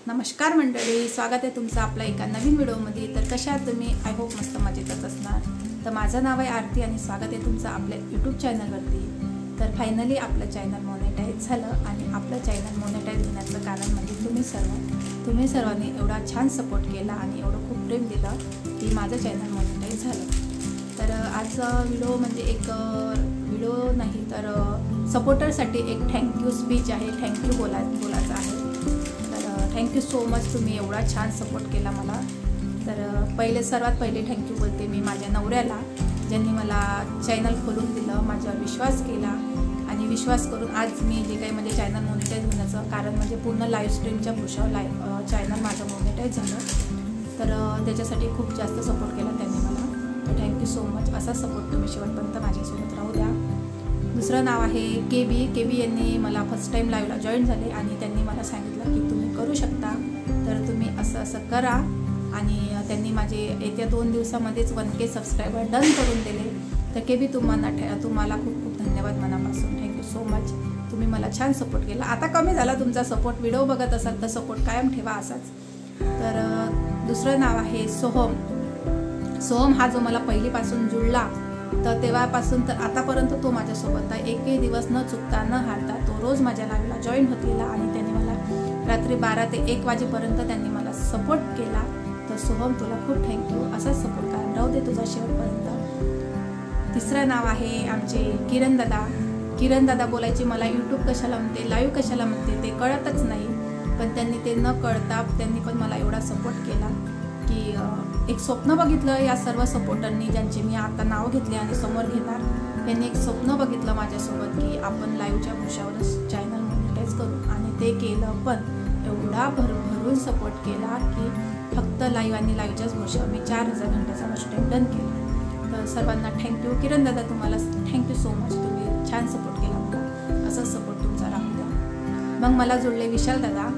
नमस्कार मंडळी, स्वागत आहे तुमचं आपल्या एका नवीन व्हिडिओमध्ये। तर कशा आहात तुम्ही? आय होप मस्त मजेतच असणार। तर माझं नाव आहे आरती आणि स्वागत आहे तुमचं आपल्या यूट्यूब चॅनलवरती। तर फायनली आपलं चॅनल मोनेटाईज झालं आणि आपलं चॅनल मोनेटाईज होण्याचं कारण म्हणजे तुम्ही सर्वांनी एवढा छान सपोर्ट केला आणि एवढं खूप प्रेम दिलं की माझं चॅनल मोनेटाईज झालं। तर आज व्हिडिओ म्हणजे एक व्हिडिओ नाही तर सपोर्टरसाठी एक थँक्यू स्पीच आहे, थँक्यू बोलायचं आहे। थँक्यू सो मच, तुम्ही एवढा छान सपोर्ट केला मला। तर सर्वात पहिले थँक्यू बोलते मी माझ्या नवऱ्याला, ज्यांनी मला चॅनल खोलून दिलं, माझ्यावर विश्वास केला आणि विश्वास करून आज मी जे काही म्हणजे चॅनल मोनेटाईज होण्याचं कारण म्हणजे पूर्ण लाईव्ह स्ट्रीमच्या पुरुषावर चॅनल माझं मोनेटाईज झालं। तर त्याच्यासाठी खूप जास्त सपोर्ट केला त्यांनी मला। तर थँक्यू सो मच, असा सपोर्ट तुम्ही शेवटपर्यंत माझ्यासोबत राहू द्या। दुसरं नाव आहे केबी यांनी मला फर्स्ट टाईम लाईव्हला जॉईन झाले आणि त्यांनी मला सांगितलं की तुम्ही करू शकता, तर तुम्ही असं करा। आणि त्यांनी माझे येत्या 2 दिवसामध्येच 1K सबस्क्रायबर डन करून दिले। तर केबी तुम्हाला खूप खूप धन्यवाद मनापासून, थँक्यू सो मच। तुम्ही मला छान सपोर्ट केला। आता कमी झाला तुमचा सपोर्ट, व्हिडिओ बघत असाल तर सपोर्ट कायम ठेवा असाच। तर दुसरं नाव आहे सोहम हा जो मला पहिलीपासून जुळला तर तेव्हापासून तर आतापर्यंत तो माझ्यासोबत आहे। एकही दिवस न चुकता न हारता तो रोज माझ्या लाईव्हला जॉईन होत आणि त्यांनी मला रात्री 12 ते 1 वाजेपर्यंत त्यांनी मला सपोर्ट केला। तर सोहम तुला खूप थँक्यू, असाच सपोर्ट कायम राहू दे तुझा शेवटपर्यंत। तिसरं नाव आहे आमचे किरण दादा बोलायचे मला यूट्यूब कशाला म्हणते, लाईव्ह कशाला म्हणते ते कळतच नाही, पण त्यांनी ते न कळता त्यांनी पण मला एवढा सपोर्ट केला की एक स्वप्न बघितलं। या सर्व सपोर्टरनी ज्यांचे मी आता नाव घेतले आणि समोर घेणार, त्यांनी एक स्वप्न बघितलं माझ्यासोबत की आपण लाईव्हच्या भूषावरच चॅनल मोनेटाईज करू आणि ते केलं। पण एवढा भरभरून सपोर्ट केला की फक्त लाईव्ह आणि लाईव्हच्याच भूषावर मी 4000 घंट्याचा वॉच डन केला। तर सर्वांना थँक्यू। किरण दादा तुम्हाला थँक्यू सो मच, तुम्ही छान सपोर्ट केला मला, असाच सपोर्ट तुमचा राहू द्या। मग मला जुळले विशाल दादा।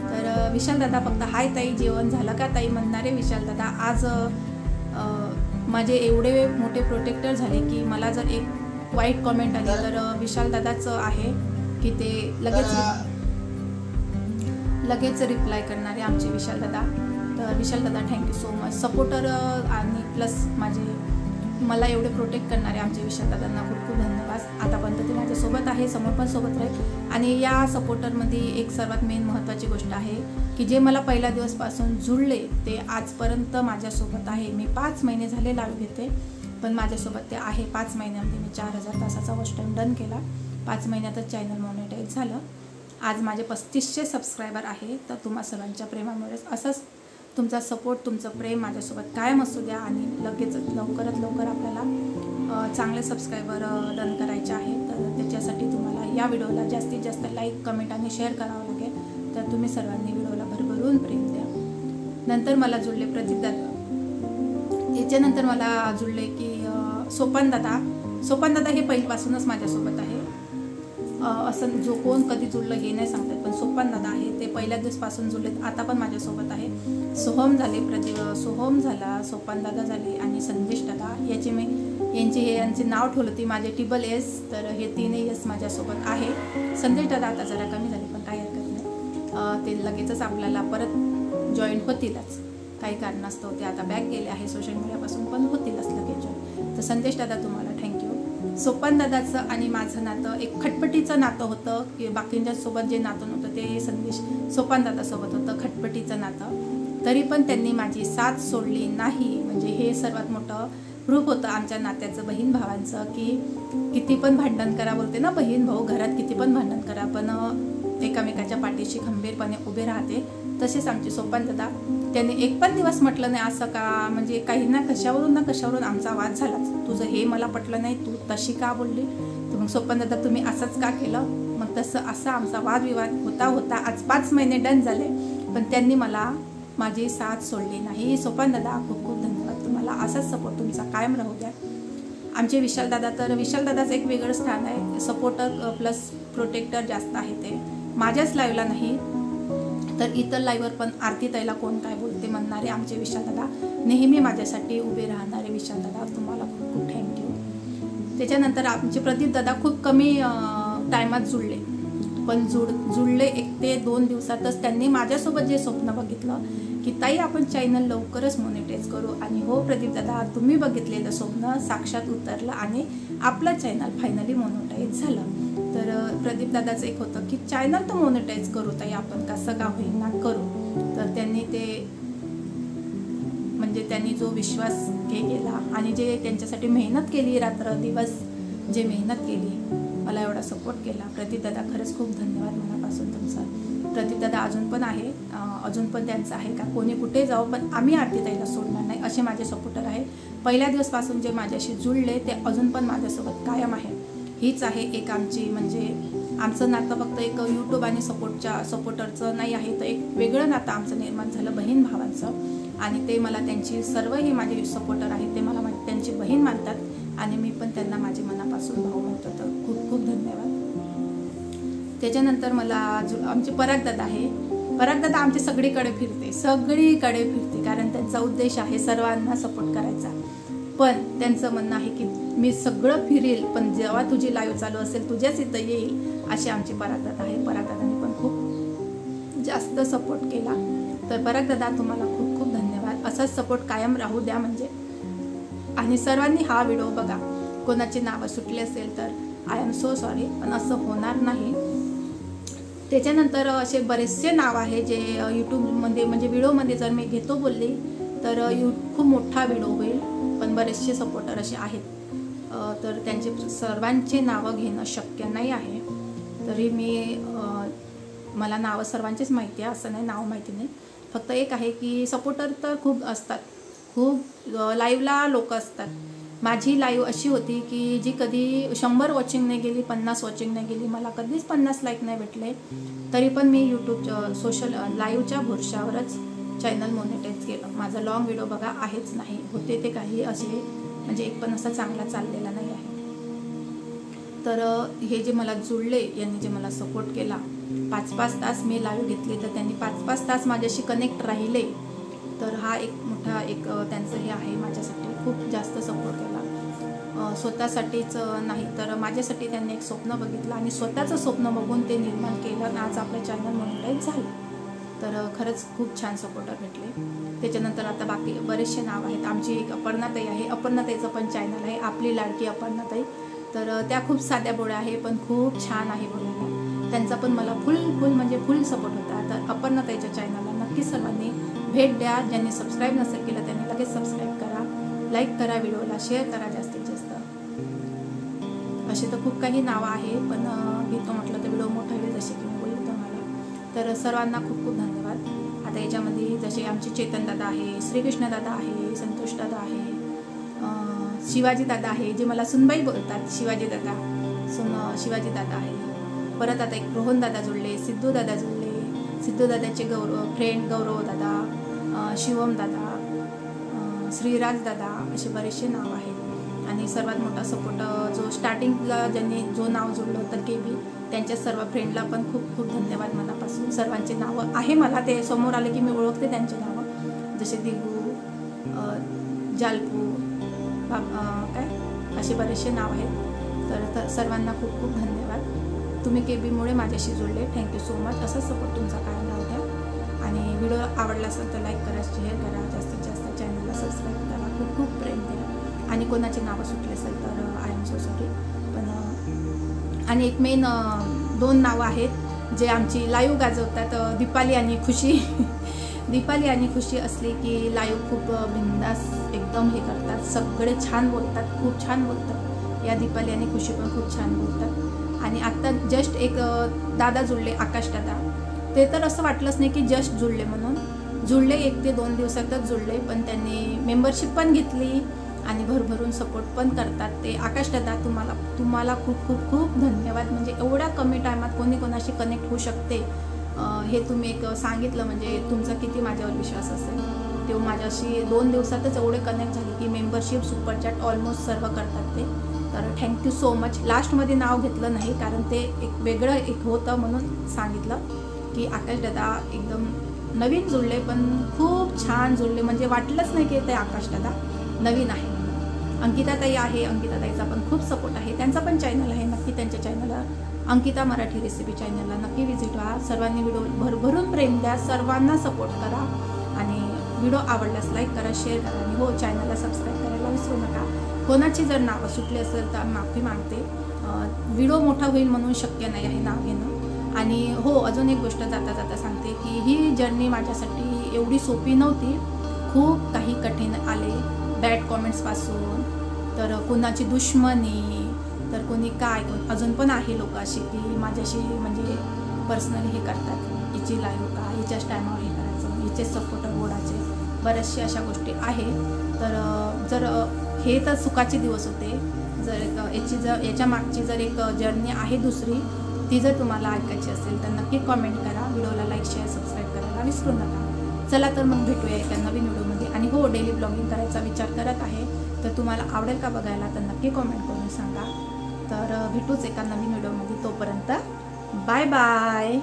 तर विशाल दादा फक्त हाय ताई जेवण झालं का ताई म्हणणारे विशाल दादा आज माझे एवढे मोठे प्रोटेक्टर झाले की मला जर एक वाईट कॉमेंट आली तर विशाल दादाचं आहे की ते लगेच रिप्लाय करणारे आमचे विशाल दादा। तर विशाल दादा थँक्यू सो मच, सपोर्टर आणि प्लस मला एवढे प्रोटेक्ट करणारे आमचे विशाल दादांना खूप खूप धन्यवाद। आतापर्यंत ते माझ्यासोबत आहे, समोर पण सोबत राहील। आणि या सपोर्टरमध्ये एक सर्वात मेन महत्त्वाची गोष्ट आहे की जे मला पहिल्या दिवसपासून जुळले ते आजपर्यंत माझ्यासोबत आहे। मी 5 महिने झाले लाईव्ह घेते, पण माझ्यासोबत ते आहे। 5 महिन्यामध्ये मी 4000 तासाचा वॉच टाईम डन केला, 5 महिन्यातच चॅनल मोनेटाईज झालं। आज माझे 3500 सबस्क्रायबर आहे। तर तुम्हा सर्वांच्या प्रेमामुळेच असंच तुमचा सपोर्ट, तुमचं प्रेम माझ्यासोबत कायम असू द्या आणि लवकरात लवकर आपल्याला चांगले सबस्क्रायबर डन करायचे आहे। तर त्याच्यासाठी तुम्हाला या व्हिडिओला जास्तीत जास्त लाईक, कमेंट आणि शेअर करावं लागेल। तर तुम्ही सर्वांनी व्हिडिओला भरभरून प्रेम द्या। नंतर मला जुळले प्रदीप दादा, याच्यानंतर मला जुळले की सोपान दादा हे पहिल्यापासूनच माझ्यासोबत आहे। असं जो कोण कधी जुळलं हे नाही सांगतात, पण सोपान दादा आहे ते पहिल्या दिवसपासून जुळलेत, आता पण माझ्यासोबत आहे। सोहम झाला, सोपान दादा झाले आणि संदेश दादा, यांचे नाव ठेवलं ती माझे TSS। तर हे 3 S माझ्यासोबत आहे। संदेश दादा आता जरा कमी झाले पण काही हरकत नाही, ते लगेचच आपल्याला परत जॉईन होतीलच, काही कारणास्तव ते आता बॅक गेले आहे सोशल मीडियापासून, पण होतीलच लगेच जॉईन। तर संदेश दादा तुम्हाला थँक्यू। सोपान दादाचं आणि माझं नातं एक खटपटीचं नातं होतं की बाकींच्यासोबत जे नातं नव्हतं ते सोपान दादासोबत होतं, खटपटीचं नातं। तरी पण त्यांनी माझी साथ सोडली नाही, म्हणजे हे सर्वात मोठं प्रूफ होतं आमच्या नात्याचं, बहीण भावांचं, की किती पण भांडण करा, बोलते ना बहीण भाऊ, घरात किती पण भांडण करा पण एकामेकाच्या पाठीशी खंबीरपणे उभे राहते। तसेच आमचे सोपान दादा, त्यांनी एक पण दिवस म्हटलं नाही असं का, म्हणजे काही ना कशावरून आमचा वाद झालाच, तुझं हे मला पटलं नाही, तू तशी का बोलली, तर मग सोपान दादा तुम्ही असंच का केलं, मग असा आमचा वादविवाद होता। आज 5 महिने डन झाले, पण त्यांनी मला माझी साथ सोडली नाही। सोपान दादा खूप खूप धन्यवाद तुम्हाला, असाच सपोर्ट तुमचा कायम राहू द्या। आमचे विशाल दादाचं एक वेगळं स्थान आहे, सपोर्टर प्लस प्रोटेक्टर जास्त आहे ते, माझ्याच लाईव्हला नाही तर इतर लाईव्हवर पण आरती ताईला कोण काय बोलते म्हणणारे आमचे विशाल दादा, नेहमी माझ्यासाठी उभे राहणारे विशाल दादा, तुम्हाला खूप खूप थँक्यू। त्याच्यानंतर आमचे प्रदीप दादा खूप कमी टायमात जुळले, पण जुळले 1 ते 2 दिवसातच त्यांनी माझ्यासोबत जे स्वप्न बघितलं की ताई आपण चॅनल लवकरच मॉनिटाईज करू. आणि हो प्रदीप दादा, तुम्ही बघितलेलं स्वप्न साक्षात उतरलं आणि आपलं चॅनल फायनली मॉनिटाईज झालं. तर प्रदीप दादाचं एक होतं की चॅनल तर मॉनिटाईज करू ताई आपण, कसं का होईना करू. तर त्यांनी ते म्हणजे त्यांनी जो विश्वास हे केला आणि जे त्यांच्यासाठी मेहनत केली, रात्र दिवस जे मेहनत केली, मला एवढा सपोर्ट केला. प्रदीप दादा खरंच खूप धन्यवाद मनापासून तुमचा. प्रदीप दादा अजून पण आहे, अजून पण त्यांचं आहे का कोणी कुठे जाऊ पण आम्ही आरती ताईला सोडणार नाही असे माझे सपोर्टर आहे. पहिल्या दिवसपासून जे माझ्याशी जुळले ते अजून पण माझ्यासोबत कायम आहे. हीच आहे एक आमची म्हणजे आमचं नातं फक्त एक यूट्यूब आणि सपोर्टरचं नाही आहे, तर एक वेगळं नातं आमचं निर्माण झालं बहीण भावांचं. आणि ते मला त्यांची सर्व हे माझे सपोर्टर आहेत ते मला त्यांची बहीण मानतात आणि मी पण त्यांना माझे मनापासून भाऊ म्हणतो. तर खूप खूप धन्यवाद. त्याच्यानंतर मला आमचे पराग दादा आहे. पराग दादा आमचे सगळीकडे फिरते कारण त्यांचा उद्देश आहे सर्वांना सपोर्ट करायचा. पण त्यांचं म्हणणं आहे की मी सगळं फिरेल पण जेव्हा तुझी लाईव्ह चालू असेल तुझ्याच इथं येईल, असे आमचे पराग दादा आहे. पराग दादांनी पण खूप जास्त सपोर्ट केला. तर पराग दादा तुम्हाला खूप खूप धन्यवाद. असाच सपोर्ट कायम राहू द्या म्हणजे. आणि सर्वांनी हा व्हिडिओ बघा. कोणाची नावं सुटली असेल तर आय एम सो सॉरी, पण असं होणार नाही. त्याच्यानंतर असे बरेचसे नाव आहे जे यूट्यूबमध्ये म्हणजे व्हिडिओमध्ये जर मी घेतो बोलली तर खूप मोठा व्हिडिओ होईल, पण बरेचसे सपोर्टर असे आहेत. तर त्यांचे सर्वांचे नावं घेणं शक्य नाही आहे. तरी मला नावं सर्वांचेच माहिती आहे, असं नाही नाव माहिती नाही. फक्त एक आहे की सपोर्टर तर खूप असतात, खूप लाईव्हला लोक असतात. माझी लाईव्ह अशी होती की जी कधी 100 वॉचिंग नाही गेली, 50 वॉचिंग नाही गेली, मला कधीच 50 लाईक नाही भेटले, तरी पण मी यूट्यूब सोशल लाईव्हच्या भरवशावरच चॅनल मॉनिटाईज केलं. माझा लॉंग व्हिडिओ बघा आहेच नाही, होते ते काही असे म्हणजे एक पण असा चांगला चाललेला नाही आहे. तर हे जे मला जुळले यांनी जे मला सपोर्ट केला, 5-5 तास मी लाईव्ह घेतली तर त्यांनी 5-5 तास माझ्याशी कनेक्ट राहिले. तर हा एक मोठा त्यांचं हे आहे, माझ्यासाठी खूप जास्त सपोर्ट केला. स्वतःसाठीच नाही तर माझ्यासाठी त्यांनी एक स्वप्न बघितलं आणि स्वतःचं स्वप्न बघून ते निर्माण केलं आणि आज आपलं चॅनल मॉनिटाईज झालं. तर खरंच खूप छान सपोर्टर भेटले. त्याच्यानंतर आता बाकी बरेचसे नाव आहेत. आमची एक अपर्णाताई आहे, अपर्णाताईचं पण चॅनल आहे, आपली लाडकी अपर्णाताई. तर त्या खूप साध्या बोळ्या आहे पण खूप छान आहे बोलायला. त्यांचा पण मला फुल सपोर्ट होता. तर अपर्णाताईच्या चॅनलला नक्की सर्वांनी भेट द्या. ज्यांनी सबस्क्राईब नसेल केलं त्यांनी लगेच सबस्क्राईब करा, लाईक करा, व्हिडिओला शेअर करा जास्तीत जास्त. असे तर खूप काही नावं आहे पण घेतो म्हटलं तर व्हिडिओ मोठा होईल जसे की मी बोलतो तुम्हाला. तर सर्वांना खूप खूप धन्यवाद. आता याच्यामध्ये जसे आमचे चेतन दादा आहे, श्रीकृष्ण दादा आहे, संतोष दादा आहे, शिवाजी दादा आहे, जे मला सुनबाई बोलतात, शिवाजी दादा आहे. परत आता एक रोहन दादा जुळले, सिद्धू दादा जुळले, सिद्धू दादाचे फ्रेंड गौरव दादा, शिवम दादा, श्रीराज दादा, असे बरेचसे नाव आहेत. आणि सर्वात मोठा सपोर्ट जो स्टार्टिंगला ज्यांनी जो नाव जोडलं होतं KB, त्यांच्या सर्व फ्रेंडला पण खूप खूप धन्यवाद मनापासून. सर्वांचे नावं आहे मला ते समोर आले की मी ओळखते त्यांचे नावं, जसे दिगू, जालपू, असे बरेचसे नाव आहेत. तर सर्वांना खूप खूप धन्यवाद. तुम्ही KB मुळे माझ्याशी जोडले, थँक्यू सो मच. असाच सपोर्ट तुमचा कायम राहू द्या. आणि व्हिडिओ आवडला असेल तर लाईक करा, शेअर करा, जास्तीत जास्त चॅनलला सबस्क्राईब करा, खूप खूप प्रेम द्या. आणि कोणाचे नावं सुटले असेल तर आय एम सो सॉरी. पण आणि एक मेन 2 नावं आहेत जे आमची लाईव्ह गाजवतात, दीपाली आणि खुशी. दीपाली आणि खुशी असली की लाईव्ह खूप बिंदास एकदम हे करतात, सगळे छान बोलतात, खूप छान बोलतात. या दीपाली आणि खुशी पण खूप छान बोलतात. आणि आत्ता जस्ट एक दादा जुळले, आकाश दादा. ते तर असं वाटलंच नाही की जस्ट जुळले म्हणून. जुळले 1 ते 2 दिवसातच जुळले, पण त्यांनी मेंबरशिप पण घेतली आणि भरभरून सपोर्ट पण करतात. ते आकाश दादा तुम्हाला खूप खूप खूप धन्यवाद. म्हणजे एवढ्या कमी टायमात कोणाशी कनेक्ट होऊ शकते हे तुम्ही एक सांगितलं म्हणजे तुमचा किती माझ्यावर विश्वास असेल. ते माझ्याशी 2 दिवसातच एवढे कनेक्ट झाले की मेंबरशिप, सुपरचॅट ऑलमोस्ट सर्व करतात ते. तर थँक्यू सो मच. लास्टमध्ये नाव घेतलं नाही कारण ते एक वेगळं होतं म्हणून सांगितलं की आकाश दादा एकदम नवीन जुळले पण खूप छान जुळले. म्हणजे वाटलंच नाही की ते आकाश दादा नवीन आहे. अंकिताताई आहे, अंकिताताईचा पण खूप सपोर्ट आहे, त्यांचा पण चॅनल आहे, नक्की त्यांच्या चॅनलला अंकिता मराठी रेसिपी चॅनलला नक्की व्हिजिट व्हा. सर्वांनी व्हिडिओ भरभरून प्रेम द्या, सर्वांना सपोर्ट करा आणि व्हिडिओ आवडल्यास लाईक करा, शेअर करा आणि हो चॅनलला सबस्क्राईब करायला विसरू नका. कोणाची जर नावं सुटली असेल तर माफी मागते. व्हिडिओ मोठा होईल म्हणून शक्य नाही आहे नाव घेणं. आणि हो अजून एक गोष्ट जाता जाता सांगते की ही जर्नी माझ्यासाठी एवढी सोपी नव्हती. खूप काही कठीण आले, बॅड कॉमेंट्सपासून तर कोणाची दुश्मनी, तर कोणी काय अजून पण आहे लोक अशी की माझ्याशी म्हणजे पर्सनली हे करतात, हिची लाईव्ह का, हिच्याच टायमावर हे करायचं, हिचे सपोर्टर ओढाचे, बऱ्याचशा अशा गोष्टी आहे. तर जर हे तर सुखाचे दिवस होते. जर याच्या मागची जर एक जर्नी आहे दुसरी, ती जर तुम्हाला ऐकायची असेल तर नक्की कॉमेंट करा. व्हिडिओला लाईक शेअर सबस्क्राईब करायला विसरू नका. चला तर मग भेटूया एका नवीन व्हिडिओमध्ये. आणि हो डेली ब्लॉगिंग करायचा विचार करत आहे, तर तुम्हाला आवडेल का बघायला तर नक्की कॉमेंट करून सांगा. तर भेटूच एका नवीन व्हिडिओमध्ये. तोपर्यंत बाय बाय.